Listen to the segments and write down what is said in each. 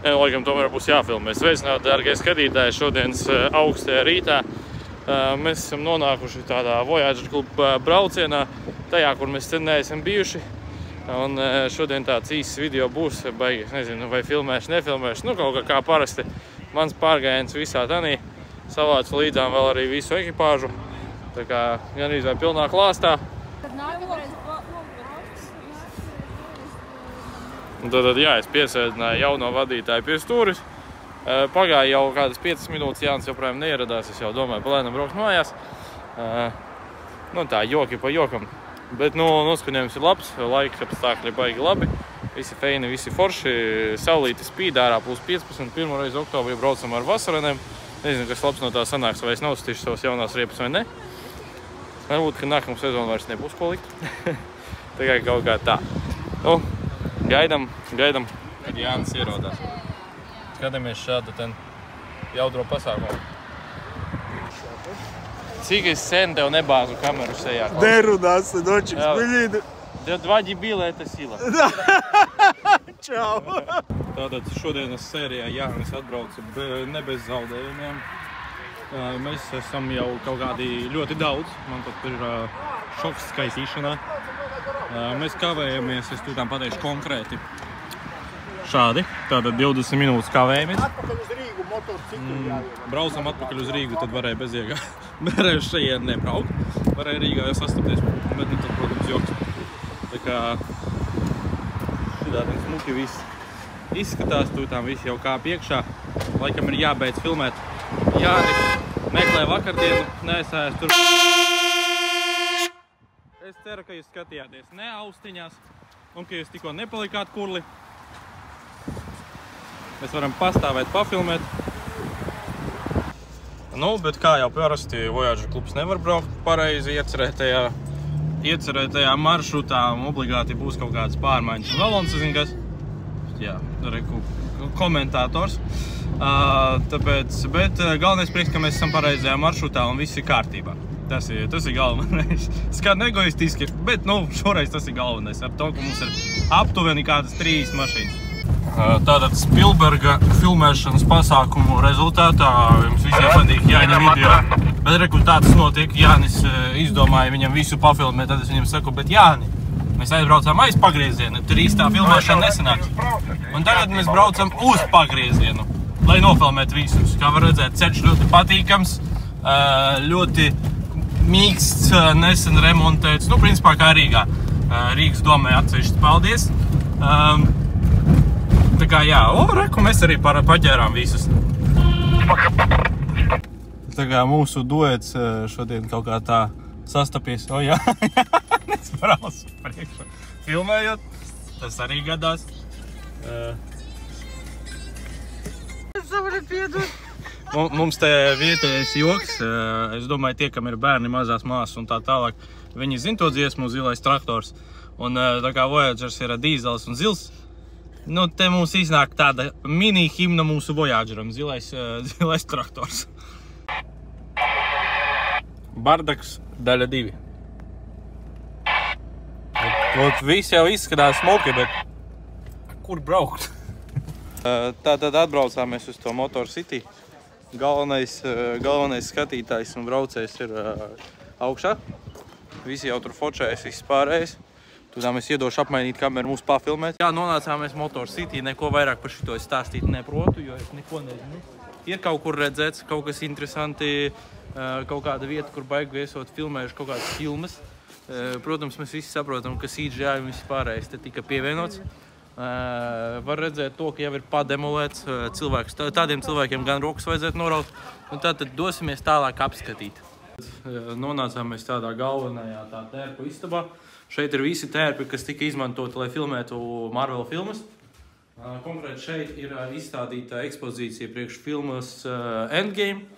Laikam tomēr būs jāfilmē. Sveicināti, dārgie skatītāji, šodienas augstajā rītā. Mēs esam nonākuši tādā Voyager kluba braucienā, tajā, kur mēs sen neesam bijuši. Un šodien tāds īsts video būs, baigi, nezinu, vai filmēšu, nefilmēšu. Nu, kaut kā parasti mans pārgājiens visā tanī. Savācu līdzām vēl arī visu ekipāžu. Tā kā gandrīz vai pilnā klāstā. Tad, jā, es piesēdināju jauno vadītāju pie stūris. Pagāja jau kādas 5 minūtes, Jānis joprojām neieradās. Es jau domāju, palēnam braukt mājās. Nu tā, joki pa jokam. Bet, nu, noskaņojums ir labs, laika apstākļi baigi labi. Visi feini, visi forši. Saulīti spīd ārā plus 15. Pirmo reizi oktobrī braucam ar vasaranēm. Nezinu, kas labs no tā sanāks, vai es neuzstīšu savas jaunās riepas vai ne. Varbūt, ka nākamā sezona vairs nebūs ko likt. Tā kā kaut kā tā. Nu, gaidam, kad Jānis ierodās. Skatāmies šādu ten jaudro pasākumu. Cik es sen tev nebāzu kameru sejā? Nerunās, nočiks, biļīdi. Два дебила это сила. Čau! Tātad šodienas sērijā Jānis atbrauca ne bez zaudējumiem. Mēs esam jau kaut kādi ļoti daudz. Man pat ir šoks skaitīšanā. Mēs kavējamies, es tūtām pateikšu konkrēti. Šādi. Tātad 20 minūtes kavējamies. Atpakaļ uz Rīgu motorciklu jāiet. Braucam atpakaļ uz Rīgu, tad varēja bezjēgā. Varēja šeit nebraukt. Varēja Rīgā jau sastapties, bet nu tad, protams, joks. Tā kā šitādi smuki viss izskatās, tūtām visi jau kāp iekšā. Laikam ir jābeidz filmēt. Jānis meklē vakardienu, neesājās tur. Es ceru, ka jūs skatījāties ne austiņās un ka jūs tikko nepalikāt kurli. Mēs varam pastāvēt, pafilmēt. Nu, bet kā jau parasti, Voyager klubs nevar braukt pareizi iecerētajā maršrutā. Obligāti būs kaut kādas pārmaiņas. Un vēl un kas? Jā, komentātors. Tāpēc, bet galvenais prieks, ka mēs esam pareizajā maršrutā un viss ir kārtībā. Tas ir galvenais. Skan egoistiski, bet nu, šoreiz tas ir galvenais. Ar to, ka mums ir aptuveni kādas 3 mašīnas. Tātad Spielberga filmēšanas pasākumu rezultātā jums visiem patīk jāņem video. Bet reku tāds notiek, Jānis izdomāja viņam visu pafilmēt, tad es viņam saku, bet Jāni, mēs aizbraucām aiz pagriezienu, tur īstā filmēšana nesanāks. Un tagad mēs braucam uz pagriezienu, lai nofilmētu visus. Kā var redzēt, ceļš ļoti patīkams, ļoti mīksts, nesen remontēts, nu, principā kā Rīgā. Rīgas domai atsevišķi paldies. Tā kā jā, reku mēs arī paģērām visus. Tā kā mūsu duets šodien kaut kā tā sastapies. O jā, es braucu priekšā. Filmējot, tas arī gadās. Es savu piedot. Mums te vietējais joks, es domāju, tie, kam ir bērni, mazās māsas un tā tālāk, viņi zina to dziesmu Zilais traktors. Un tā kā Voyagers ir dīzels un zils, nu te mums iznāk tāda mini himna mūsu Voyageram, Zilais traktors. Bardaks daļa 2. Viss jau izskatās smuki, bet kur braukt? Tātad atbraucāmies uz to Motor City. Galvenais skatītājs un braucējs ir augšā. Visi jau tur fočējas, viss pārējais. Tūdā mēs iedošu apmainīt kameru mūs pafilmēt. Jā, nonācāmies Motor City, neko vairāk par šito es stāstīt neprotu, jo es neko nezinu. Ir kaut kur redzēts kaut kas interesanti, kaut kāda vieta, kur baigi esot filmējuši kaut kādas filmas. Protams, mēs visi saprotam, ka CGI un viss pārējais te tika pievienots. Var redzēt to, ka jau ir pademolēts cilvēks. Tādiem cilvēkiem gan rokas vajadzētu noraut. Un tātad dosimies tālāk apskatīt. Nonācāmies tādā galvenajā tērpu istabā. Šeit ir visi tērpi, kas tika izmantoti, lai filmētu Marvel filmas. Konkrēti šeit ir izstādīta ekspozīcija priekš filmas Endgame.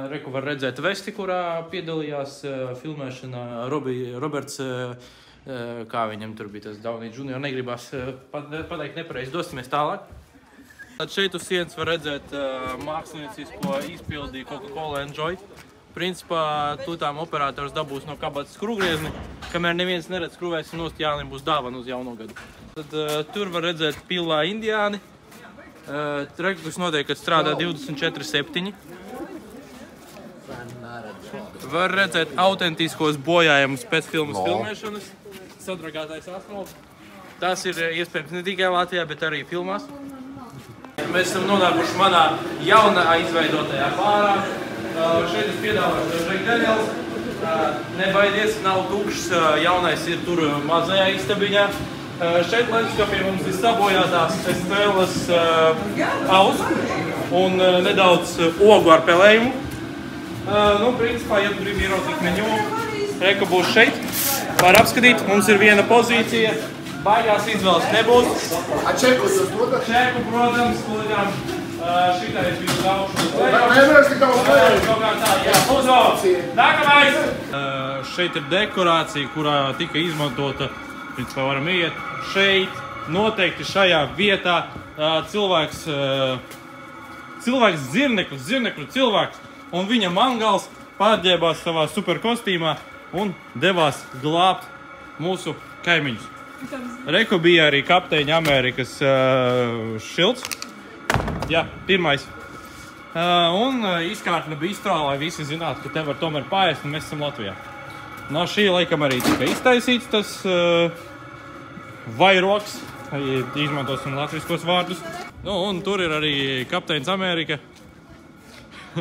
Reku var redzēt vesti, kurā piedalījās filmēšanā Roberts, kā viņam tur bija tas Downey Jr. Negribās pateikt nepareizi, dosimies tālāk. Tad šeit uz sienas var redzēt māksliniecisko izpildīju Coca-Cola Enjoy. Principā tūtām operators dabūs no kabatas skrūgriezni, kamēr neviens neredz skrūvēsim nost, Jānim būs dāvana uz jauno gadu. Tad tur var redzēt Pilā indiāni, Rekords notiek, kad strādā 24/7. Var redzēt autentiskos bojājumus pēc filmas filmēšanas. Sadragātais asfalts. Tas ir iespējams ne tikai Latvijā, bet arī filmās. Mēs esam nonākuši manā jaunā izveidotajā bārā. Šeit es piedāvāšu Jack Daniels. Nebaidies, nav tukšs, jaunais ir tur mazajā istabiņā. Šeit leduskapī mums ir sabojātās spēles alus un nedaudz ogu ar pelējumu. Principā, ja tu gribi ieraudzīt menu, reka būs šeit. Var apskatīt, mums ir viena pozīcija. Baigās izvēles nebūs. Čeku jūs dodat? Čeku, protams, lūdām. Šitā es visu daušu uz leju. Nevarēs tik daudz leju. Kaut kā tā, jā, uzvalds. Nākamais! Šeit ir dekorācija, kurā tika izmantota, principā varam iet šeit, noteikti šajā vietā. Cilvēks zirnekļu cilvēks, un viņa mangals pārģēbās savā superkostīmā un devās glābt mūsu kaimiņus. Reku bija arī Kapteiņa Amerikas šilds. Jā, pirmais. Un izkārtne bistro, lai visi zinātu, ka te var tomēr paēst, un mēs esam Latvijā. No šī laikam arī tika iztaisīts tas vairoks, izmantosim latviskos vārdus. Un tur ir arī Kapteiņs Amerika,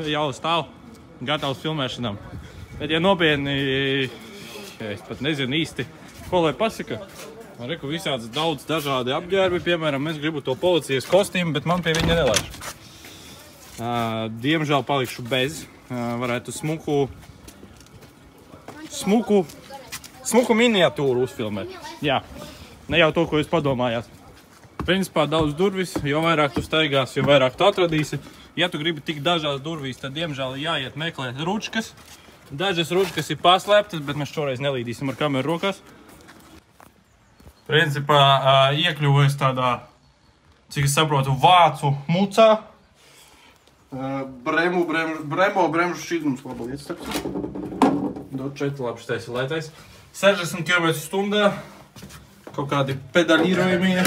jau stāv, gatavs filmēšanām. Bet, ja nopietni, es pat nezinu īsti, ko lai pasaka. Reku visāds daudz dažādi apģērbi, piemēram, es gribu to policijas kostīmu, bet man pie viņa nelaiž. Diemžēl palikšu bez, varētu smuku miniatūru uzfilmēt. Jā, ne jau to, ko jūs padomājāt. Principā daudz durvis, jo vairāk tu staigās, jo vairāk tu atradīsi. Ja tu gribi tik dažās durvīs, tad diemžēl jāiet meklēt ručkas. Dažas ručkas ir paslēptas, bet mēs šoreiz nelīdīsim ar kameru rokās. Principā iekļuvojas tādā, cik es saprotu, vācu mucā. Bremžu šķidrums labaliet starps. Do 4 labi štais ir lētais. 60 km/h. Kaut kādi pedalīrojumie.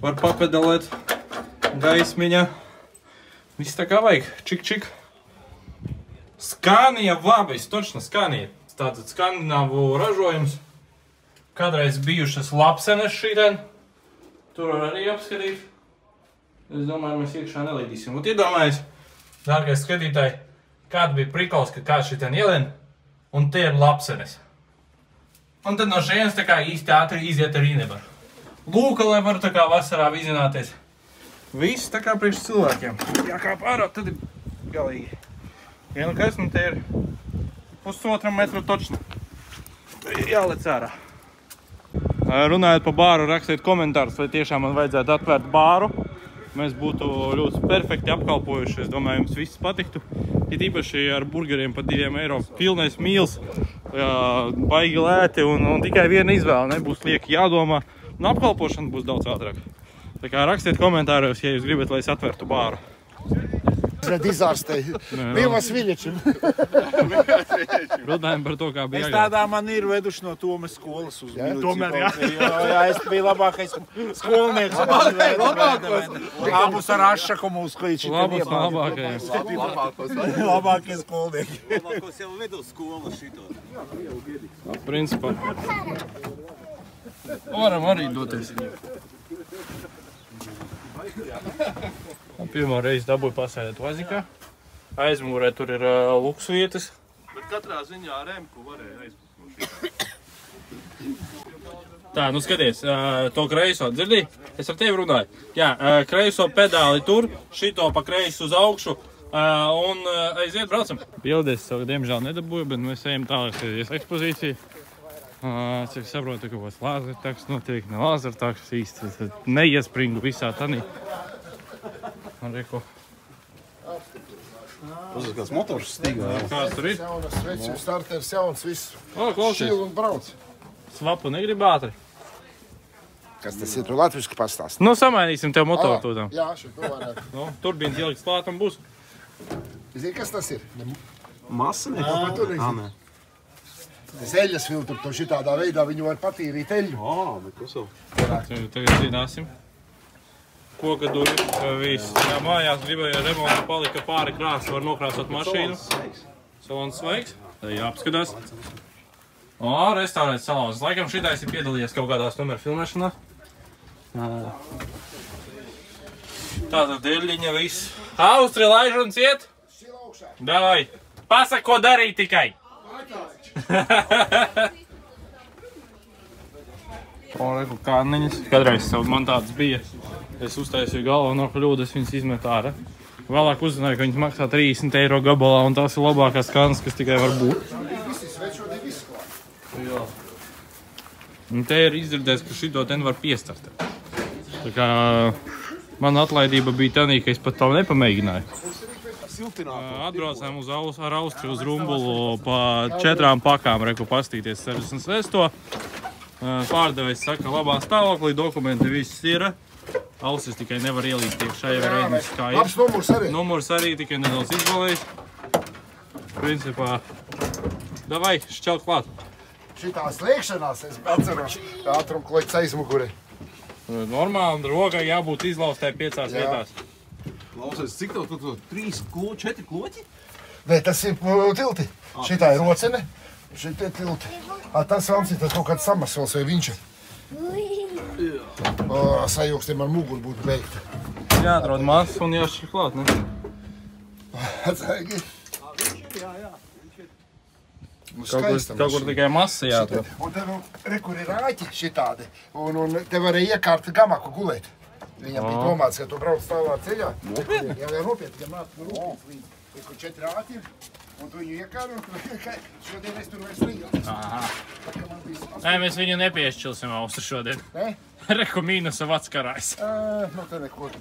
Var papedalēt. Gaismiņa. Viss tā kā vajag. Čik. Scania Vabis, točno Scania. Tātad skandināvu ražojums. Kādreiz bijušas lapsenes šīten. Tur var arī apskatīt. Es domāju, mēs iekšā nelīdīsim. Un iedomājies, dārgais skatītāji, kāda bija prikals, ka kāds šīten ielien, un tie ir lapsenes. Un tad no šajienes tā kā īsti ātri iziet arī nevar. Lūka, lai varu tā kā vasarā vizināties. Viss tā kā priekš cilvēkiem. Jā, kā pārāk, tad ir galīgi. Ja nu kas, nu te ir 1,5 metru točni. Jālec ārā. Runājot par bāru, rakstiet komentārus, vai tiešām man vajadzētu atvērt bāru. Mēs būtu ļoti perfekti apkalpojuši, es domāju, jums viss patiktu. It īpaši ar burgeriem par 2 eiro. Pilnais mīls, baigi lēti un tikai viena izvēle, nebūs lieki jādomā. Un apkalpošana būs daudz ātrāk. Tā kā rakstiet komentāros, ja jūs gribat, lai es atvertu bāru. Pret izārstēju. Mīlas Viļečim. Runājam par to, kā bija Es tādā man ir veduši no Tomas skolas uz militāriju. Jā, es biju labākais skolnieks. Abus ar Ašaku mūsu klīči. Labus no labākajiem. Labākie skolnieki. Labākos jau vedu skolu šito. Principā. Varam arī doties. Pirmā reize dabūju pasēdēt vazikā. Aizmūrē tur ir luks vietas. Bet katrā ziņā remku varēja aizpūt. Tā, nu skaties, to kreiso, dzirdī? Es ar tevi runāju. Jā, kreiso pedāli tur, šito pa kreisu uz augšu un aiziet braucam. Bildes savu diemžēl nedabūju, bet mēs ejam tālāk ekspozīciju. Cik saprotu, ka būs lāzertaks notiek, ne lāzertaks īsti, neiespringu visā tanī. Un reku. Tas ir kāds motors stīgā. Kāds tur ir? Jaunas vecības starters, jauns viss. O, klausies. Šīl un brauc. Svapu negrib ātri. Kas tas ir? Tu latviski pastāst. Nu, samainīsim tev motoru tūdām. Jā, šeit varētu. Nu, turbīns ieliks klāt un būs. Zini, kas tas ir? Masa ne? Ko tu nezini? Tas eļas filtru, to šitādā veidā viņu var patīrīt eļu. Bet kas jau? Tagad zināsim. koka duļi, viss. Jā, mājās gribēja remontu, palika pāri krāsu, var nokrāsot mašīnu. Salons sveiks. Tā jāapskatās. Restaurēt salons. Laikam šitais ir piedalījies kaut kādās tomēr filmēšanā. Tātad dēļiņa viss. Austri, laiž un ciet? Davai. Pasaka, ko darīt tikai. Reku kāniņas. Kadreiz man tāds bija. Es uztaisīju galveno kļūdu, es viņas izmetu ārā. Vēlāk uzzināju, ka viņas maksā 30 eiro gabalā, un tās ir labākās kānas, kas tikai var būt. Jā. Un te ir izdzirdēts, ka šito ten var piestartēt. Tā kā mana atlaidība bija tādā, ka es pat to nepamēģināju. Atbraucām ar Austriju uz Rumbulu pa 4 pakām, reku pastīties 66. Pārdevējs saka, labā stāvoklī, dokumenti viss ir. Ausis tikai nevar ielīst iekšā, jau ir reizes kā ir. Labs numurs arī. Numurs arī tikai nedaudz izbalējis. Principā, davai, šķelt klāt. Šitās liekšanās es atceros ātrumu kloķis aizmugurē. Normāli, rokai jābūt izlaustai 5 vietās. Klausies, cik tev tu 3, 4 kloķi? Nē, tas ir tilti. Šitā ir rocene, šitie tilti. Tas Vams ir tas kaut kāds samasvels vai viņš. Sajūkstiem ar muguru būtu beigta. Jāatrod masas un jāšķir klāt, ne? Atsaigi. Kaut kur tikai masa jāatrod. Un te rekur ir rāķi šitādi. Un te varēja iekārt gamaku gulēt. Viņam bija domāts, ka tu brauc stāvā ceļā. Nopietni? Jā, nopietni. Ja nāc rūpīts līdz. Kur 4 rāķi ir. Un tu viņu iekāri un šodien es tur vairs līdzi. Nē, mēs viņu nepiešķilsim Austru šodien. Ne? Reku mīnusa vats karājs. Nu te neko.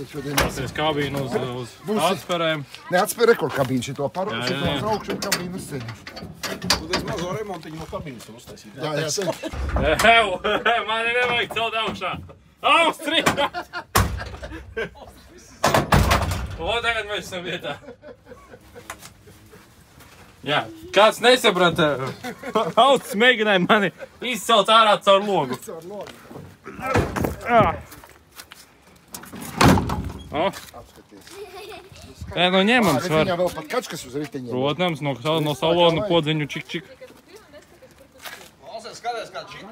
Es kabīnu uz atspērēm. Ne, atspēr rekord kabīnu šito paru. Šito uz augšu un kabīnu uz ceļu. Tu teiz mazo remontiņu no kabīnas uztaisīt. Jā, jā. Mani nevajag celt augšā. Austrija! O, tagad mēs esam vietā. Jā, kāds nesaprata, Austs mēģināja mani izcelt ārā caur logu. Nu ņemams var. Viņam vēl pat kačkas uz riteņiem. Protams, no salona podziņu čik. Klausies, skaties kā čik.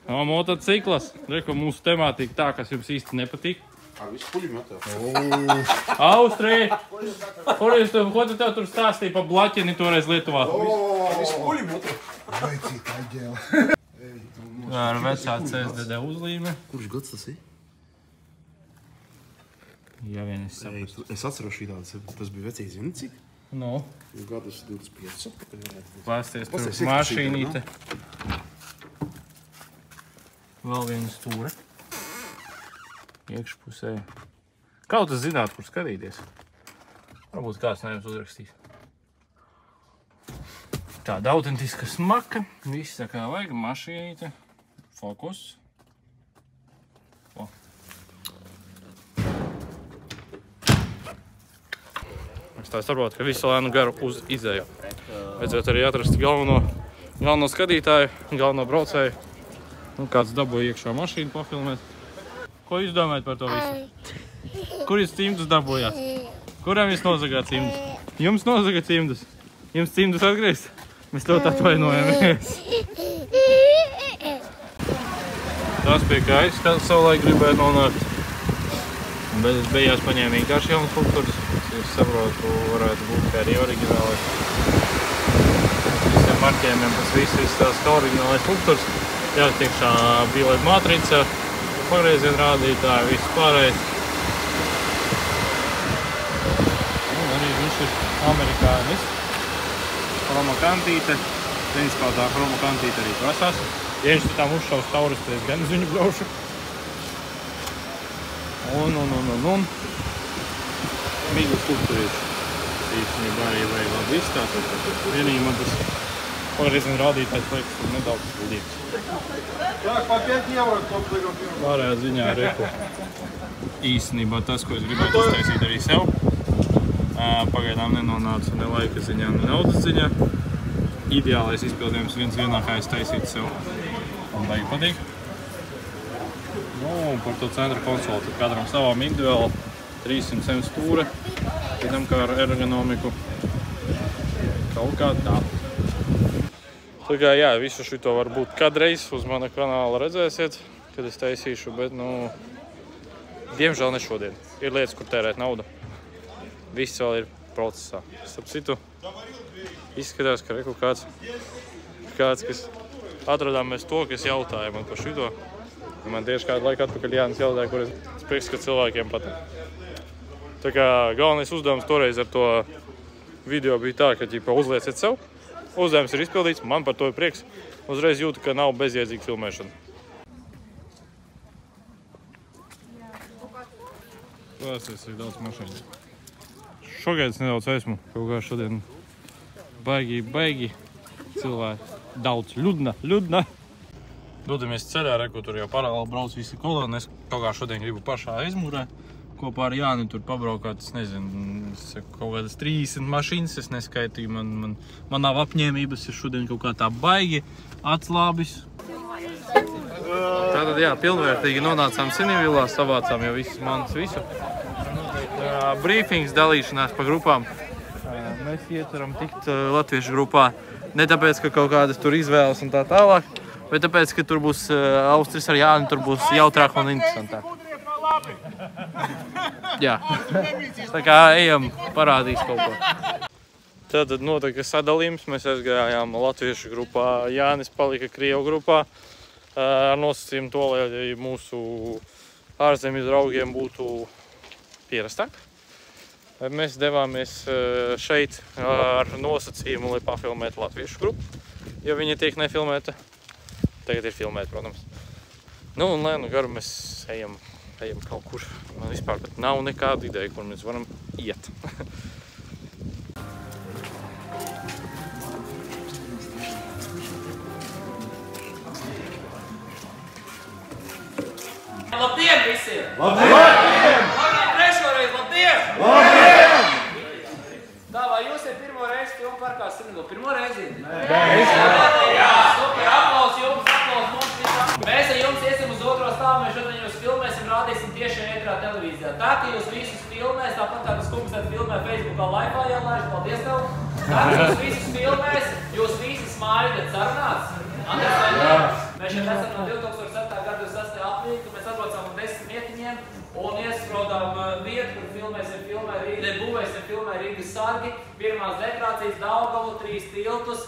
Motociklas. Reku mūsu temātika tā, kas jums īsti nepatīk. Ar visu puļu metā. Austrija! Ko tu tev tur stāstīja pa blaķeni toreiz Lietuvā? Ar visu puļu metā. Vai cik aģēla. Ar vecā CSDD uzlīme. Kurš gads tas ir? Ja vien es saprastu. Es atceros šī tādas, tas bija vecīs, zini cik? No. Gadus 25. Pāsties tur mašīnīte. Vēl viena stūra. Iekšpusē. Kaut tas zināt, kur skatīties. Varbūt kāds no jums uzrakstīs. Tāda autentiska smaka. Viss tā kā vajag. Mašīnīte. Fokus. Es tā saprotu, ka visu lēnu garu uz izēju. Vajadzētu arī atrast galveno skatītāju, galveno braucēju. Kāds dabūja iekšā mašīnu pafilmēt. Ko jūs domājat par to visu? Kur jūs cimdus dabūjāt? Kuram jūs nozagāt cimdus? Jums nozagāt cimdus? Jums cimdus atgriezt? Mēs ļoti atvainojamies. Tas bija kā es savulaik gribēju nonākt. Bet es beigās paņēmu vienkārši jaunas funkturus. Es saprotu, varētu būt kā arī oriģinālais. Visiem marķējumiem tas viss tās kā oriģinālais funkturs. Jālikt iekšā biļeta matrica, pagrieziena rādītāji, viss pārējais. Un arī viņš ir amerikānis. Chromakantīte. Principā tā chromakantīte arī prasās. Ja viņš tam uzšaus taurus, tad es gan uz viņu braušu. Un. Mīgus kulturīši. Īstenībā arī vajag labi izstāstīt. Vienīgi man tas pagrieziena rādītājs liekas nedaudz spuldīgs. Pārējā ziņā reku. Īstenībā tas, ko es gribētu uztaisīt arī sev, pagaidām nenonāca ne laika ziņā, ne naudas ziņā. Ideālais izpildījums viens vienā, kā es taisītu sev. Man baigi patīk. Nu, Un par to centra konsoli. Tad katram savām individuāli 300 stūre. Zinām, kā ar ergonomiku. Kaut kā tā. Tā kā jā, visu šito varbūt kādreiz uz mana kanāla redzēsiet, kad es taisīšu, bet, nu, diemžēl ne šodien. Ir lietas, kur tērēt naudu. Viss vēl ir procesā. Starp citu, izskatās, ka reku kāds, kas atradām mēs to, kas jautāja man par šito. Man tieši kādu laiku atpakaļ Jānis jautāja, kur es prieks, ka cilvēkiem patīk. Tā kā galvenais uzdevums toreiz ar to video bija tā, ka ģipa uzlieciet sev. Uzdevums ir izpildīts, man par to ir prieks. Uzreiz jūtu, ka nav bezjēdzīga filmēšana. Klausies, ir daudz mašīnu. Šogad es nedaudz esmu, kaut kā šodien baigi cilvēki. Daudz ļudna. Dodamies ceļā, reku tur jau paralēli brauc visi koloni. Es kaut kā šodien gribu pašā aizmūrē. Kopā ar Jāni tur pabraukāt, es nezinu, kaut kādas 30 mašīnas, es neskaitīju, man nav apņēmības, es šodien kaut kā tā baigi atslābis. Tātad, jā, pilnvērtīgi nonācām Cinevilā, savācām jau visas manas visu. Brīfings, dalīšanās pa grupām. Mēs ieceram tikt latviešu grupā, ne tāpēc, ka kaut kādas tur izvēles un tā tālāk, bet tāpēc, ka tur būs Austris ar Jāni, tur būs jautrāk un interesantāk. Jā, tā kā ejam parādīs kaut ko. Tad notika sadalījums, mēs aizgājām latviešu grupā, Jānis palika Krievu grupā. Ar nosacījumu to, lai mūsu ārzemju draugiem būtu pierastāk. Mēs devāmies šeit ar nosacījumu, lai pafilmētu latviešu grupu, jo viņi tiek nefilmēta. Tagad ir filmēta, protams. Nu, un lai nu garu mēs ejam kaut kur. Man vispār pat nav nekāda ideja, kur mēs varam iet. Labdien visiem! Labdien! Trešoreiz labdien! Labdien! Tā, vai jūs ir pirmo reizi filmu parkā Cinevilā? Pirmo reizi? Nē. Jā, super, aplaus jums, aplaus mums visam. Mēs ar jums iesim uz otro stāvu, mēs šodien jūs filmēsim, rādīsim tieši ētrā televīzijā. Tā, ka jūs visus filmēs, tāpat kā tas kungs filmē Facebookā laivā jālaiž, paldies tev. Tā, ka jūs visus filmēs, jūs visi smaidat sarunāts. Andres, vai ne? Mēs šeit esam no 2007. gada 26. aprīļa, kad mēs atbraucām ar 10 mietiņiem un ieskrodām vietu, kur būvēsim filmē Rīgas sargi, pirmās dekorācijas, Daugavu, 3 tiltus,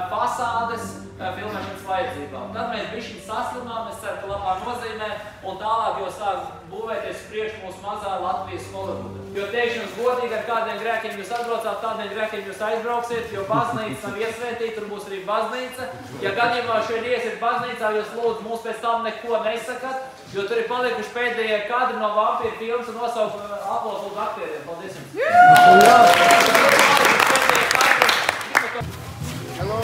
fasādes, filmēšanas vajadzībām. Tad mēs bišķiņ saslimām, es ceru, ka labā nozīmē, un tālāk jau sāk būvēties priekš mūsu mazā Latvijas Holivuda. Jo teikšu jums godīgi, ar kādiem grēkiem jūs atbraucāt, tādiem grēkiem jūs aizbrauksiet, jo baznīca nav iesvētīta, tur būs arī baznīca. Ja gadījumā šeit iesiet baznīcā, jūs lūdzu mūs pēc tam neko nesakat, jo tur ir palikuši pēdējie kadri no vampīru filmas un nosaukt aplausu lūdzu aktieriem. Paldies jums! Hello!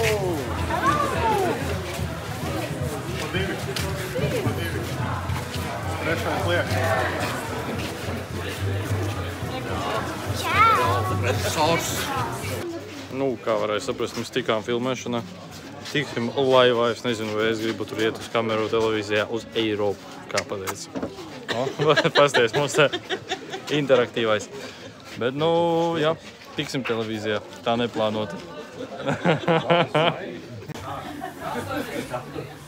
Trešais liek. Nu, kā varēja saprast, mēs tikām filmēšanā. Tiksim laivā, es nezinu, vai es gribu tur iet uz kameru televīzijā uz Eiropu, kā pateicu. Pasties, mums te interaktīvais. Bet, nu, jā, tiksim televīzijā, tā neplānota.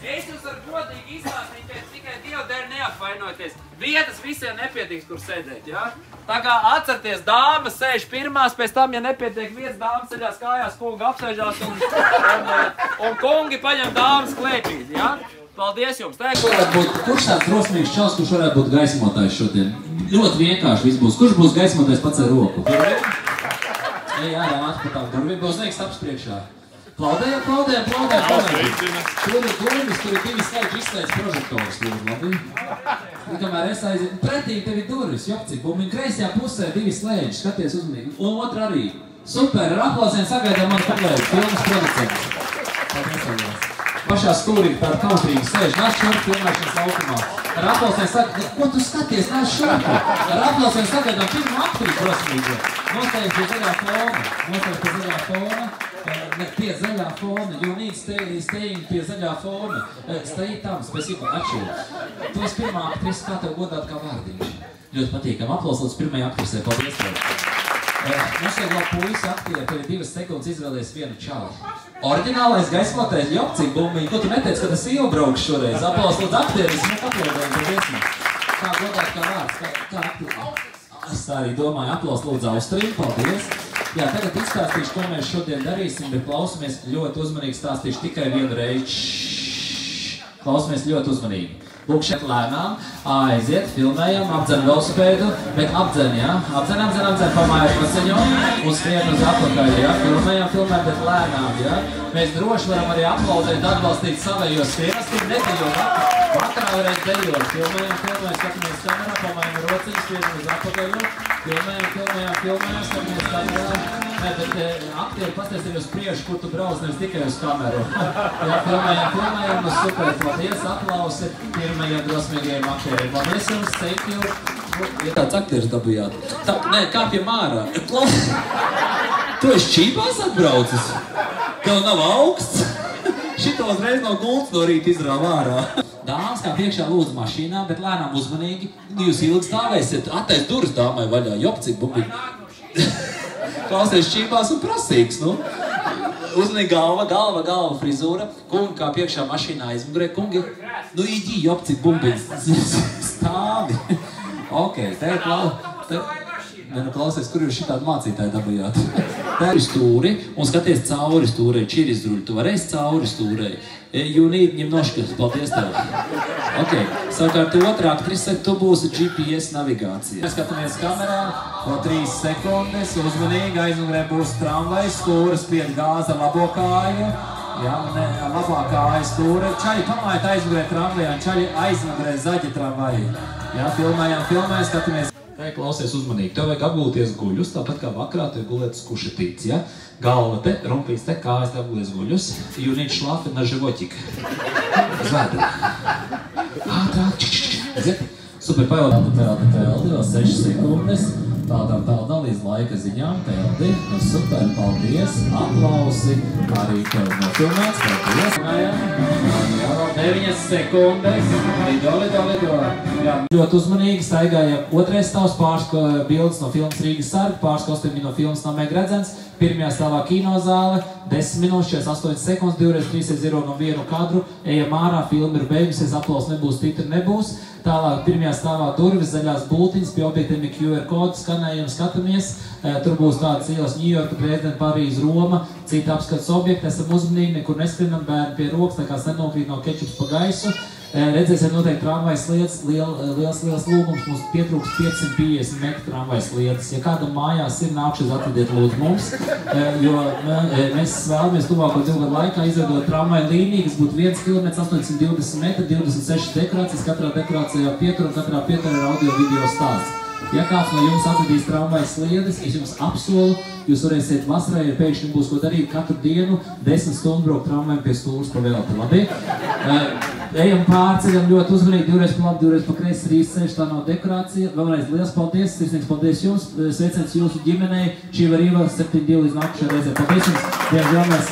Es jūs varu godīgi izstāstīt, tikai Dievu dēļ neapvainoties. Vietas visiem nepietiks, kur sēdēt, jā? Tā kā atcerieties, dāmas sēž pirmās, pēc tam, ja nepietiek vietas, dāmas ceļās kājās, kungi apsēžās un kungi paņem dāmas klēpīt, jā? Paldies jums! Kurš tāds drosmīgs čals, kurš varētu būt gaismotājs šodien? Ļoti vienkārši viss būs. Kurš būs gaismotājs pats ar roku? Ej, ārā atpatām durvīm, būs neikst apspriekšā. Plaudējam! Tur ir durvis, tur ir 2 skaļši izslēdz prožektors, lūdzu, labi? Kamēr es aiziet, pretīgi tev ir durvis, jopcik, un kreisajā pusē 2 slēdži, skaties uzmanīgi, un otra arī. Super, ar aplausiem sagaidām mani kolēģi, filmas producents. Paldies! Pašā stūrī tāda kautrīga sēž, nāc šurp filmēšanas laukumā. Ar aplausiem saka, ko tu skaties, nāc šurp? Ar aplausiem sagaidām pirmo aktīvu drosmīgu. Nostājies pie zaļā fona. Pie zaļā fona, you need staying pie zaļā fona. Stay tam, spēcībā, atšķiru. Tu esi pirmā aktrisa, kā tev godāt kā vārdiņš. Ļoti patīkam. Aplaus līdz pirmajai aktrisē. Paldies tev. Mums ir labi puisi aktieri, tev ir 2 sekundes izvēlies vienu čāli. Oriģinālais gaismotēļ jopcīgi bumbiņi. Ko tu neteici, kad es iebraukšu šoreiz? Aplaus līdz aktieris, mēs aplaudējam par viesmu. Kā godāt kā vārds, kā aktieri? Es tā arī domāju, aplaus lūdzu Austriju, paldies. Jā, tagad izstāstīšu, ko mēs šodien darīsim, bet klausamies ļoti uzmanīgi, stāstīšu tikai vienu reizi. Klausamies ļoti uzmanīgi. Lūk, šeit lēnām, aiziet, filmējam, apdzen velosipēdu, bet apdzen, jā? Apdzen, pamājuši paceņo, un skrien uz atpakaļ, jā? Filmējam, bet lēnām, jā? Mēs droši varam arī aplaudēt, atbalstīt savējos skrienas, tur nedējot. Vakarā varēs dejot, filmējam, skatāmies kamerā, pamājam rociņu, skrienam uz atpakaļu, filmējam, skatāmies kamerā. Nē, bet aktieri pasties arī uz priekšu, kur tu brauc, nevis tikai uz kameru. Jā, filmējam, uz super, paldies, aplausi pirmajiem drosmīgajiem aktieriem. Paldies jums, thank you. Ja tāds aktieris dabujāt. Nē, kāpjam ārā. Tu esi čībās atbraucis? Tev nav augsts? Šito uzreiz no gultas no rīta izrāva ārā. Dāmas kā priekšā lūdzu mašīnā, bet lēnām uzmanīgi. Jūs ilgi stāvēsiet, attais durvis dāmai vaļā, jopcīgi bumbiņi. Klausies čībās un prasīgs, nu. Uzmanīgi galva, frizūra. Kungi kā priekšā mašīnā aizmugurē, kungi. Nu, īģī, jopcīgi bumbiņi. Stāvi. Ok, te klausies, kur jūs šitādi mācītāji dabujāt? Te ir stūri un skaties cauri stūrei, čirizdruļi. Tu varēsi cauri stūrei. You need немножко, paldies tev. Ok, savukārt otrā aktrise, tu būsi GPS navigācija. Mēs skatāmies kamerā, po 3 sekundes, uzmanīgi, aizmugurē būs tramvajs, stūra spied gāza labo kāju. Jā, labā kāja stūra. Čaļi pamājiet aizmugurē tramvajā, un čaļi aizmugurē zaļi tramvaji. Jā, filmējam, skatāmies. Te klausies uzmanīgi, tev vajag apgulties guļus, tāpat kā vakarā tev gulēt uz kušetītes, ja? Galva te, rumpīs te, kājas te apgulies guļus. You need šlafi na životik. Zvēdri. Ātrāk. Super, pajautāt teldi, vēl 6 sekundes. Peldā līdz laika ziņām, teldi. Super, paldies, aplausi. Arī tev nofilmēts, paldies. 9 sekundes. Lido. Jā, ļoti uzmanīgi staigājam. Otrais stāvs pāris bildes no filmas Rīgas sargi, pāris kostumi no filmas Namēk redzens. Pirmajā stāvā kinozāle, 10 minūtes, 48 sekundes, 2x3x0 no vienu kadru. Ejam ārā, filma ir beigusies, aplaus nebūs, titri nebūs. Tālāk pirmajā stāvā durvis, zaļās bultiņas, pie objektiem ir QR kods, skanējam, skatāmies. Tur būs tādas ielas Ņujorka, Dresdena, Parīze, Roma, citi apskats objekti. Esam uzmanīgi, nekur neskrienam, bērni pie rokas, tā kā nenokrīt no kečups pa gaisu. Redzēsiet noteikti tramvajas sliedas, liels lūgums, mums pietrūks 550 metru tramvajas sliedas. Ja kādam mājās ir, nākšies atvediet lūdzu mums, jo mēs vēlamies tuvāko 2 gadu laikā izveidot tramvaju līniju, kas būtu 1 km, 820 metri, 26 dekorācijas, katrā dekorācijā pietur un katrā pietur ir audio video stāsts. Ja kāds no jums atvedīs tramvajas sliedes, es jums apsolu, jūs varēsiet vasarā, ja pēkšņi būs ko darīt katru dienu, 10 stundu braukt tramvajam pie stūras pa velti, labi? Ejam pārceļam ļoti uzmanīgi, 2 pa labi, 2 pa kreisi, 3 ceļš, tā nav dekorācija. Vēlreiz liels paldies, sirsnīgs paldies jums, sveiciens jūsu ģimenei, šī var īvēl 7-2 līdz nākušajā reizē. Paldies jums, diemžēl mēs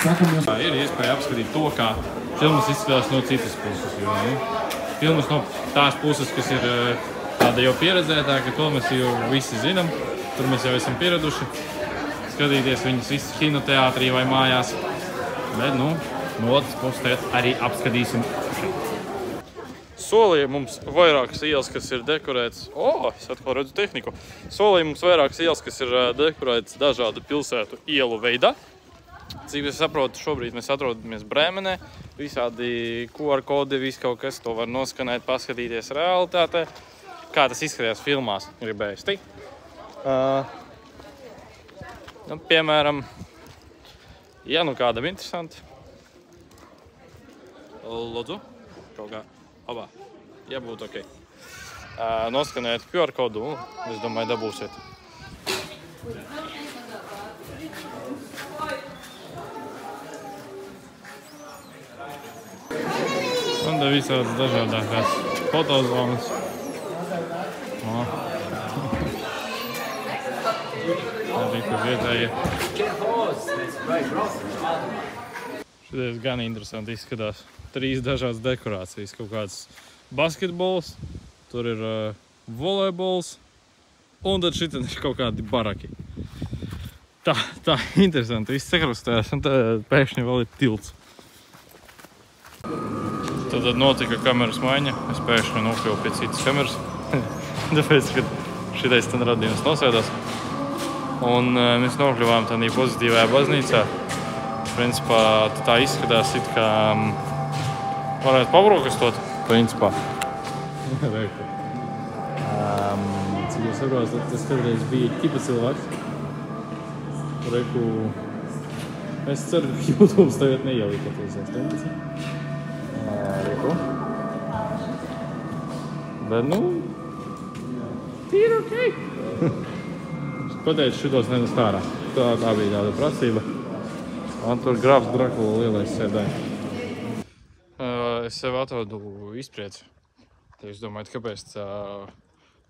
sakam jums. Ir iespēja apskatīt to, kā filmas izskatās no citas puses, jo filmas no tās puses, kas ir tāda jau pieredzētāka, to mēs jau visi zinām, tur mēs jau esam pieraduši skatīties viņus visus kinoteātrī vai mājās, bet, no otras puses arī apskatīsim. Solīja mums vairākas ielas, kas ir dekorētas, es atkal redzu tehniku, solīja mums vairākas ielas, kas ir dekorētas dažādu pilsētu ielu veidā. Cik es saprotu, šobrīd mēs atrodamies Brēmenē, visādi QR kodi, viss kaut kas, to var noskanēt, paskatīties realitātē. Kā tas izskatījās filmās, gribējis teikt. Piemēram, ja nu kādam interesanti, lūdzu, kaut kā, ja būtu ok. Noskanēt QR kodu, es domāju, dabūsiet. Un te visādas dažādākās fotozonas. Arī, kur vietējie. Šitais gan interesanti izskatās. 3 dažādas dekorācijas. Kaut kāds basketbols, tur ir volejbols, un tad šitam ir kaut kādi baraki. Tā interesanti. Viss sakrustējās, un tad pēkšņi vēl ir tilts. Tad notika kameras maiņa. Es pēkšņi nokļuvu pie citas kameras. Tāpēc, kad šitais ten radījums nosēdās. Un mēs nokļuvām tādā pozitīvajā baznīcā. Principā tā izskatās it kā varētu pabrokastot. Principā. Cik jūs saprotat, tas kādreiz bija ķipa cilvēks. Reku, es ceru, ka YouTube tagad neielīkoties. Reku. Bet, tīri ok. Pateicu, šitos nenest ārā. Tā bija tāda prasība. Un tur grāfs Drakula lielais sēdēja. Es sev atrodu izprieci. Tad jūs domājat, kāpēc tā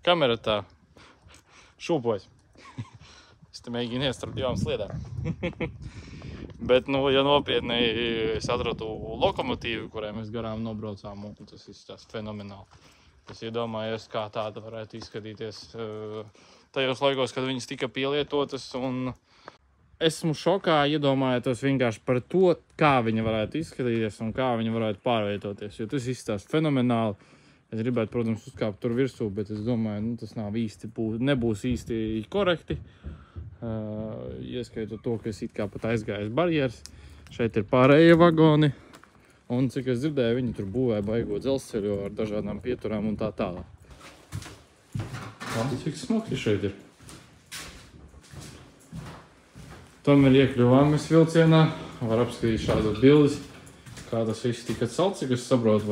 kamera tā šūpojas. Es te mēģinu iest ar 2 sliedēm. Bet, ja nopietni, es atradu lokomotīvu, kurai mēs garām nobraucām, un tas izskatās fenomenāli. Es iedomājos, kā tāda varētu izskatīties tajos laikos, kad viņas tika pielietotas, un esmu šokā iedomājoties vienkārši par to, kā viņa varētu izskatīties un kā viņa varētu pārvietoties, jo tas izskatās fenomenāli. Es gribētu, protams, uzkāpt tur virsū, bet es domāju, tas nebūs īsti korekti. Ieskaitot to, ka es it kā pat aizgājis barjeras. Šeit ir pārējie vagoni. Un, cik es dzirdēju, viņi tur būvēja baigo dzelzceļu ar dažādām pieturām un tā tālāk. Cik smuki šeit ir. Tomēr iekļuvām mēs vilcienā. Var apskatīt šādu bildes, kā tas viss tika celts, cik es saprotu,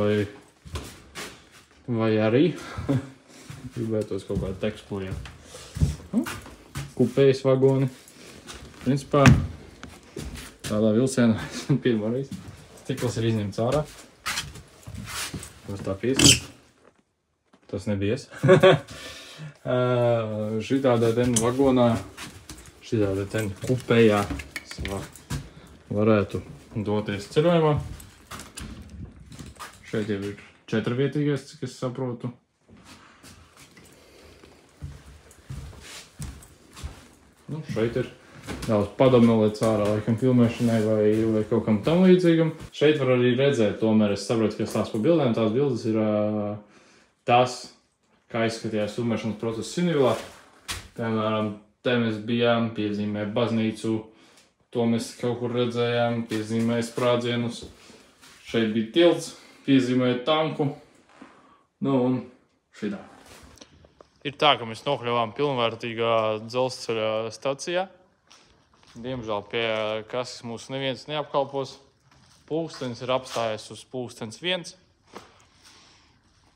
vai arī gribētos kaut kādu tekstu liet. Kupējas vagoni. Principā tādā vilcienā esmu pirmoreiz. Stikls ir izņemts ārā. Tas tā pieskat. Tas nebija es. Šitādā ten vagonā, šitādā ten kupējā varētu doties ceļojumā. Šeit jau ir 4-vietīgais, cik es saprotu. Šeit ir daudz padomēlēts ārā, laikam filmēšanai vai kaut kam tam līdzīgam. Šeit var arī redzēt, tomēr es saprotu, ka tās pa bildēm, tās bildes ir tas, kā izskatījās filmēšanas procesa Sinivilā. Piemēram, te mēs bijām, piezīmē baznīcu, to mēs kaut kur redzējām, piezīmē sprādzienus. Šeit bija tilts, piezīmē tanku, un šitā. Ir tā, ka mēs nokļuvām pilnvērtīgā dzelzceļa stacijā. Diemžēl pie kases mūs neviens neapkalpos. Pulkstenis ir apstājies uz 1:00.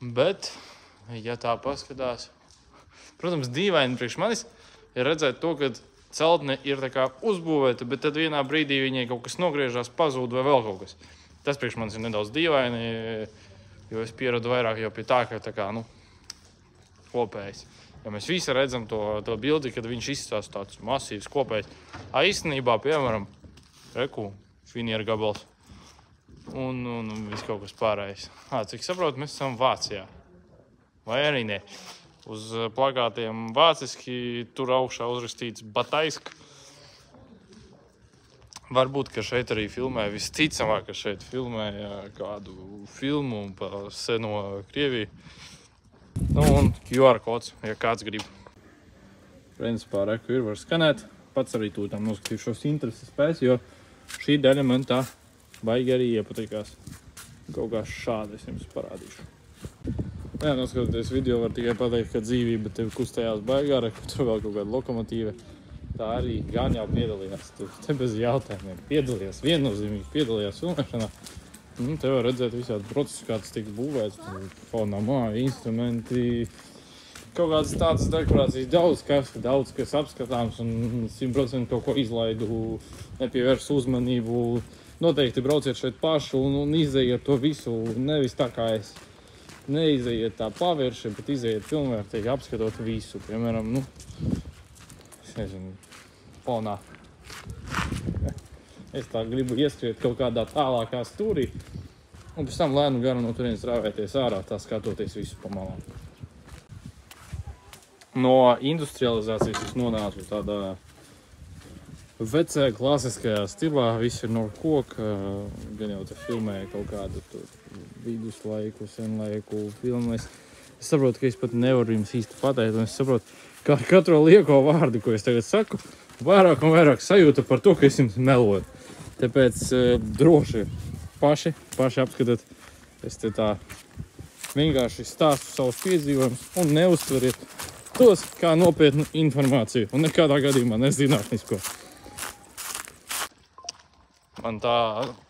Bet, ja tā paskatās, protams, dīvaini priekš manis ir redzēt to, ka celtne ir tā kā uzbūvēta, bet tad vienā brīdī viņai kaut kas nogriežās, pazūd vai vēl kaut kas. Tas priekš manis ir nedaudz dīvaini, jo es pieradu vairāk jau pie tā, ka tā kā, kopējs. Ja mēs visi redzam to bildi, kad viņš izstāsta tāds masīvs kopējs. Īstenībā, piemēram, finieru gabals un viss kaut kas pārējais. Cik saprotu, mēs esam Vācijā. Vai arī ne. Uz plakātiem vāciski tur augšā uzrakstīts Bataisk. Varbūt, ka šeit arī filmē, visticamāk, ka šeit filmē kādu filmu par seno Krieviju. Un QR kods, ja kāds grib. Principā, ir var skanēt. Pats arī tūtām noskatīšos intereses pēc, jo šī daļa man tā baigi arī iepatikās. Kaut kā šādi es jums parādīšu. Jā, noskatoties video, var tikai pateikt, ka dzīvība tev kustējās baigā, tur vēl kaut kāda lokomotīva. Tā arī gan jau piedalījās, te bez jautājumiem piedalījās, viennozīmīgi piedalījās filmēšanā. Te var redzēt visādi procesus, kā tas tiks būvēts, fonā māja, instrumenti, kaut kādas tādas dekorācijas, daudz kas apskatāms un 100% kaut ko izlaidu, nepievērs uzmanību. Noteikti brauciet šeit pašu un izejiet to visu, nevis tā kā es. Neizejiet tā pavērši, bet izejiet pilnvērtīgi apskatot visu. Piemēram, es nezinu, fonā. Es tā gribu ieskriet kaut kādā tālākā stūrī, un pēc tam lēnu garu no turienes rāvēties ārā, tā skatoties visu pa malām. No industrializācijas es nonācu tādā vecajā klasiskajā stilā, viss ir no koka, gan jau te filmēja kaut kādu viduslaiku, senlaiku filmēs. Es saprotu, ka es pat nevaru jums īsti pateikt, un es saprotu, ka ar katro lieko vārdu, ko es tagad saku, vairāk un vairāk sajūta par to, ka es jums meloju. Tāpēc droši paši apskatiet, es te tā vienkārši stāstu savus piedzīvojumus un neuztveriet tos kā nopietnu informāciju un nekādā gadījumā nezinātnisko. Man tā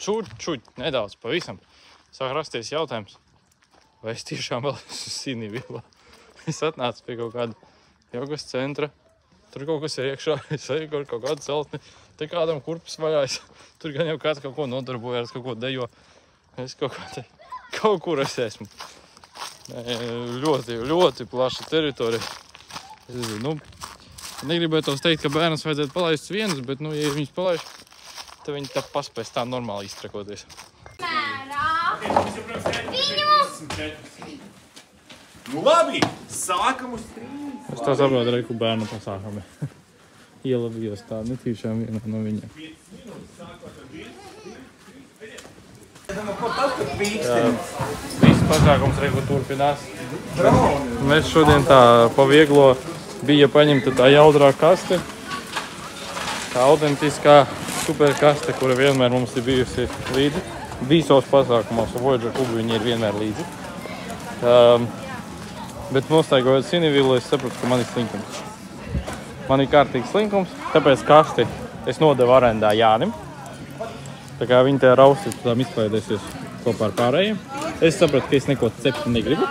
čuļ nedaudz pavisam sāk rasties jautājums, vai es tiešām vēl esmu Sinivilā. Es atnācu pie kaut kāda jogas centra, tur kaut kas ir iekšā, es eju kaut kādu celtni, te kādam kurpes vaļājas, tur gan jau kāds kaut ko nodarbojās, kaut ko dejo. Es kaut kur es esmu. Ļoti plaša teritorija. Es negribētu teikt, ka bērnus vajadzētu palaist vienus, bet, ja viņus palaiž, tad viņi tā paspēs tā normāli iztrakoties. Labi, sākam uz 3. Es tā saprotu, reiku bērnu pasākumi. Ielavījos tā netīšām vienā no viņiem. Viss pasākums reiku turpinās. Mēs šodien tā pa vieglo bija paņemta tā jaudrā kaste. Tā autentiskā superkaste, kura vienmēr mums ir bijusi līdzi. Visos pasākumos Voyager klubu viņi ir vienmēr līdzi. Bet nostaigojot Sinivilu, es sapratu, ka man ir slinkums. Man ir kārtīgs slinkums, tāpēc kasti es nodevu arendā Jānim. Tā kā viņi tajā rausti tām izklaidēsies kopā ar pārējiem. Es sapratu, ka es neko cept negribu.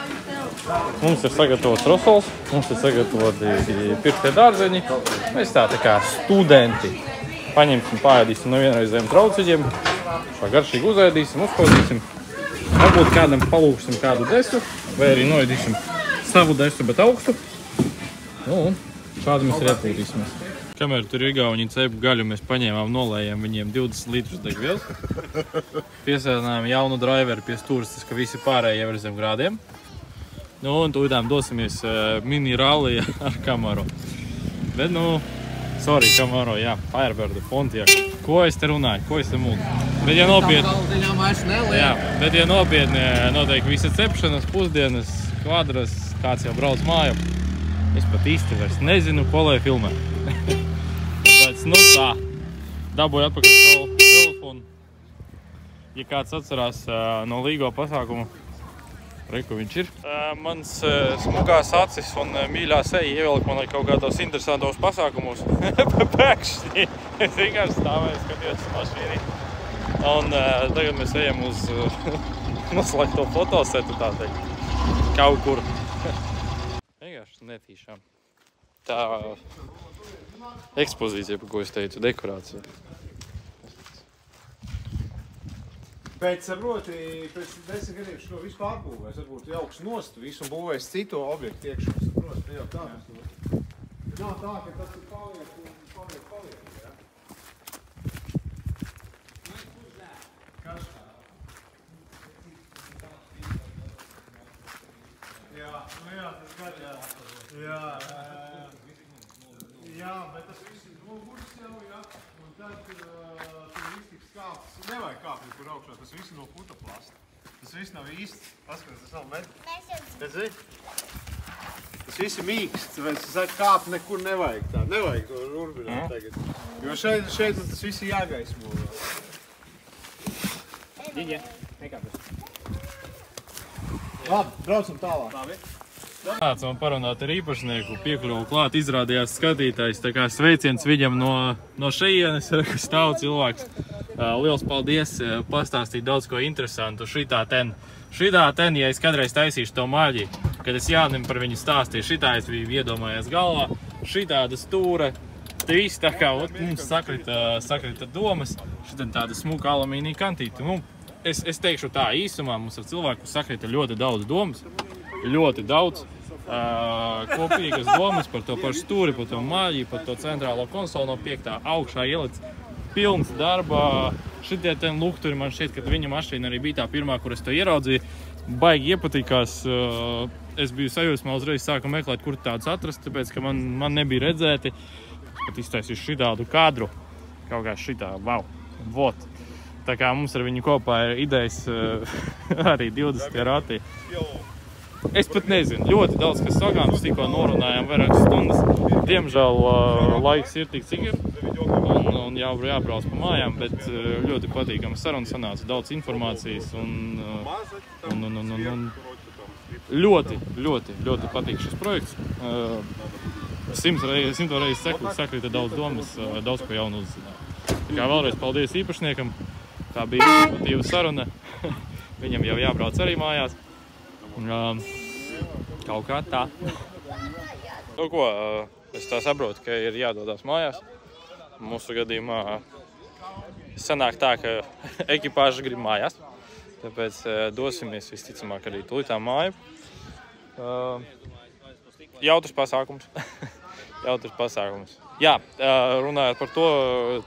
Mums ir sagatavots rosols, mums ir sagatavoti pirktie dārzeņi. Mēs tā kā studenti paņemsim, pārēdīsim no vienreizējiem trauciņiem. Garšīgi uzēdīsim, uzkodīsim. Varbūt kādam palūksim kādu desu, vai arī noēdīsim savu desu, bet augstu. Un šādi mēs arī atpūtīsimies. Kamēr tur Igauņi cepu gaļu, mēs paņēmām, nolējām viņiem 20 litrus degvielas. Piesēdinājām jaunu driveri pie stūras, ka visi pārējie jau ir zem grādiem. Un tūdām dosimies mini rallija ar Camaro. Bet, sorry, Camaro, jā, Firebird, Pontiac. Ko es te runāju, ko es te mūdu? Bet, ja nopietni, noteikti visa cepšanas, pusdienas, kvadras, kāds jau brauc māju. Es pat īsti vairs nezinu, ko lai filmē. Tāpēc, tā, dabūju atpakaļ savu telefonu. Ja kāds atcerās no līgo pasākumu, reku viņš ir. Mans smukās acis un mīļā seja ievelk man kaut kādos interesantos pasākumus. Pēkšņi es vienkārši stāvēju, skatījos mašīnī. Un tagad mēs ejam uz noslēgto fotosetu, tā teikt. Kaut kur. Vienkārši netīšām. Tā ekspozīcija, par ko es teicu, dekorācija. Bet, saproti, pēc 10 gadiem šo visu pārbūvēs, varbūt jauks nost visu un būvēs citu objektu iekšā, saproti, jau tā. Nav tā, ka tas ir paliek, jā? Jā, tas gar, jā. Jā, bet tas viss ir noguris jau, jā. Un tad tur viss tiks kāpts. Nevajag kāpt kur augšā, tas viss ir no putoplasta. Tas viss nav īsts. Paskatās, tas nav med. Redzi? Tas viss ir mīksts, tāpēc kāpt nekur nevajag tā. Nevajag to urbināt tagad. Jo šeit man tas viss ir jāgaismo. Diģi, nekāpēc. Labi, braucam tālāk. Labi. Nāca man parunāt ar īpašnieku, piekļuvu klāt, izrādījās skatītājs, tā kā sveiciens viņam no šejienes, kas stāv cilvēks. Liels paldies, pastāstīt daudz ko interesantu. Šitā ten, ja es kādreiz taisīšu to maļģi, kad es Jānim par viņu stāstīju, šitā es biju iedomājies galvā, šitāda stūre, te viss tā kā mums sakrita domas, šitā tāda smuka alumīnija kantīta. Es teikšu tā īsumā, mums ar cilvēku sakrita ļoti daudz domas, ļoti daudz. kopīgas domas par to pašu stūri, par to maģiju, par to centrālo konsoli no 5. augšā ielic pilns darba. Šitie ten lukturi man šķiet, ka viņa mašīna arī bija tā pirmā, kur es to ieraudzīju. Baigi iepatīkās. Es biju sajūsmā, uzreiz sāku meklēt, kur tādus atrast, tāpēc, ka man nebija redzēti. Es pat iztaisīju šitādu kadru. Kaut kā šitā, wow, vot. Tā kā mums ar viņu kopā ir idejas arī 20 rati. Es pat nezinu, ļoti daudz, kas sagāms, tikko norunājām vairākas stundas. Diemžēl laiks ir tik cik ir, un jau jābrauc pa mājām, bet ļoti patīkama saruna sanāca, daudz informācijas un ļoti patīk šis projekts. 100 reizes sakrita daudz domas, daudz ko jaunu uzzināju. Tā kā vēlreiz paldies īpašniekam, tā bija informatīva saruna, viņam jau jābrauc arī mājās. Kaut kā tā. Nu ko, es tā saprotu, ka ir jādodās mājās. Mūsu gadījumā sanāk tā, ka ekipāža grib mājās. Tāpēc dosimies visticamāk arī tulītā māju. Jautrs pasākums. Jautrs pasākums. Jā, runājot par to,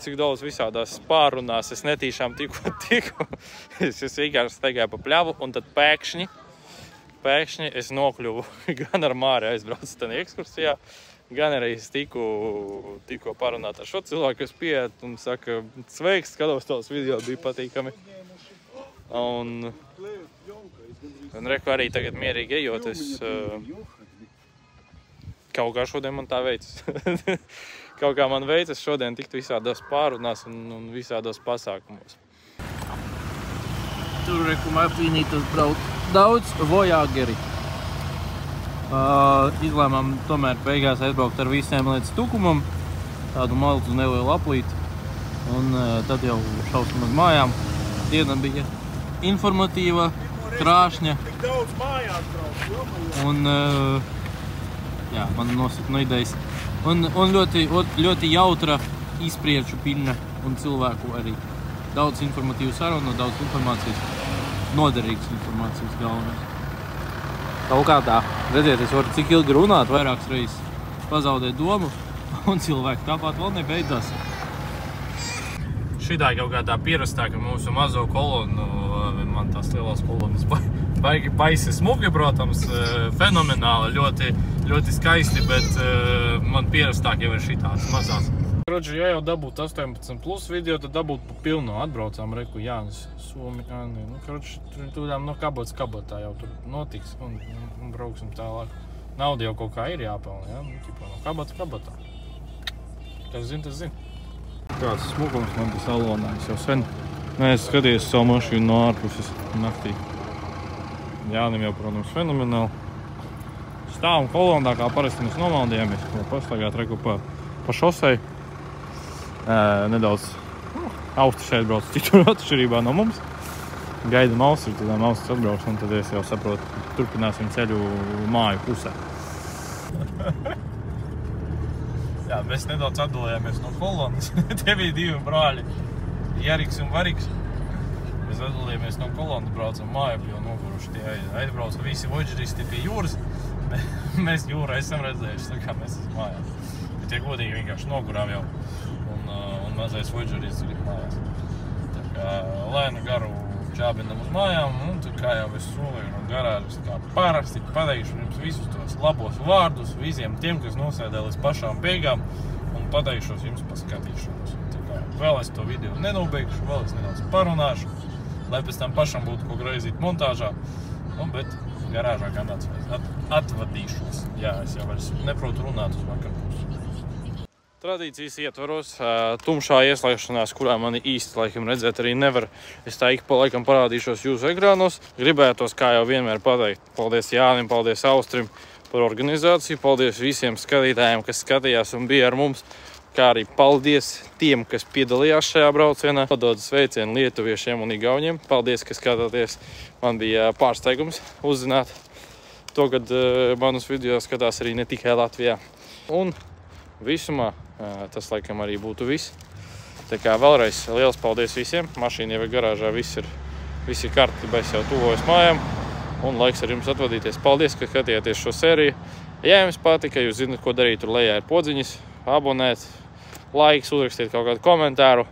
cik daudz visādās pārrunās es netīšām tiku. Es vienkārši staigāju pa pļavu un tad pēkšņi es nokļuvu gan ar Māri aizbraucu tādā ekskursijā, gan arī es tikko parunāt ar šo cilvēku, kas pieiet un saka, sveiks, skatos tavs video, bija patīkami. Un reku arī tagad mierīgi ejot, es kaut kā šodien man tā veicas. Kaut kā man veicas šodien tikt visādās pārunās un visādos pasākumos. Tur reku Martīnītas brauc daudz vojāgeri. Izlēmām tomēr beigās aizbraukt ar visiem līdz Tukumam, tādu maltu nelielu aplīti, un tad jau šausim uz mājām. Diena bija informatīva, krāšņa, un jā, man nosaka no idejas, un ļoti jautra, izprieču pilna un cilvēku arī. Daudz informatīvu sarunu, daudz informācijas, noderīgas informācijas galvenais. Kaut kā tā. Redziet, es varu cik ilgi runāt, vairākas reizes pazaudēt domu, un cilvēki tāpat vēl nebeidzās. Šitā kaut kā tā pierastā, ka mūsu mazo kolonu, man tās lielās kolonas baigi baisi smuki, protams, fenomenāli, ļoti skaisti, bet man pierastāk jau ir šitādas mazās. Kroči, ja jau dabūt 18 plus video, tad dabūt pa pilno. Atbraucām reku Jānis, Somi, Anni. Nu, kroči, tūdām no kabotas kabatā jau tur notiks un brauksim tālāk. Nauda jau kaut kā ir jāpelna, ja? Nu, tipa no kabatas kabatā. Kas zin, tas zin. Kāds smukums man bija salonā, es jau sen neesmu skatījies savu mašīnu no ārpuses naktī. Jānim jau, protams, fenomenāli. Stāvam kolonā, kā parasti mēs nomaldījāmies, pastaigāt reku pa šosei. Nedaudz austi šeit brauc citur atšķirībā no mums. Gaidam austi, tad austi atbrauks, un tad es jau saprotu, turpināsim ceļu māju pusē. Jā, mēs nedaudz atdalījāmies no kolonas. Te bija divi brāļi, Jariks un Variks. Mēs atdalījāmies no kolonas, braucam māju, jo noguruši tie aizbrauca visi voģeristi pie jūras. Mēs jūrā esam redzējuši, tā kā mēs esam mājās. Bet tie godīgi vienkārši nogurām jau. Un mazais voģeris grib mājās. Tā kā lēnu garu čābinam uz mājām, un tā kā jau es solīju no garāžas, kā parasti pateikšu jums visus tos labos vārdus visiem tiem, kas nosēdē līdz pašām beigām, un pateikšos jums paskatīšanos. Tā kā vēl es to video nenobeigšu, vēl es nedaudz parunāšu, lai pēc tam pašam būtu ko graizīt montāžā, bet garāžā gan atvadīšos. Jā, es jau vairs neprotu runāt uz vakarpusi. Tradīcijas ietvaros, tumšā ieslēgšanās, kurā mani īsti laikam redzēt arī nevar. Es tā ik pa laikam parādīšos jūsu ekrānos. Gribētos, kā jau vienmēr pateikt, paldies Jānim, paldies Austrim par organizāciju, paldies visiem skatītājiem, kas skatījās un bija ar mums, kā arī paldies tiem, kas piedalījās šajā braucienā. Padodu sveicienu lietuviešiem un igauņiem. Paldies, ka skatāties. Man bija pārsteigums uzzināt to, kad manus video skatās arī ne tikai Latvijā. Un visumā tas laikam arī būtu viss. Tā kā vēlreiz liels paldies visiem. Mašīna jau ir garāžā, viss ir karti, bet es jau tuvojas mājām. Un laiks ar jums atvadīties. Paldies, ka skatījāties šo sēriju. Ja jums patika, jūs zināt, ko darīt, tur lejā ir podziņas, abonēt, laiks, uzrakstiet kaut kādu komentāru.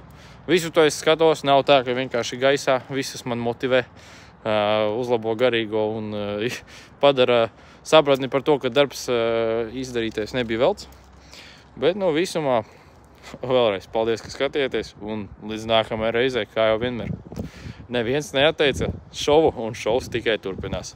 Visu to es skatos, nav tā, ka vienkārši gaisā visas man motivē, uzlabo garīgo un padara sapratni par to, ka darbs izdarītais nebija velts. Bet, visumā, vēlreiz paldies, ka skatījāties un līdz nākamajai reizei, kā jau vienmēr. Neviens neatteica šovu un šovs tikai turpinās.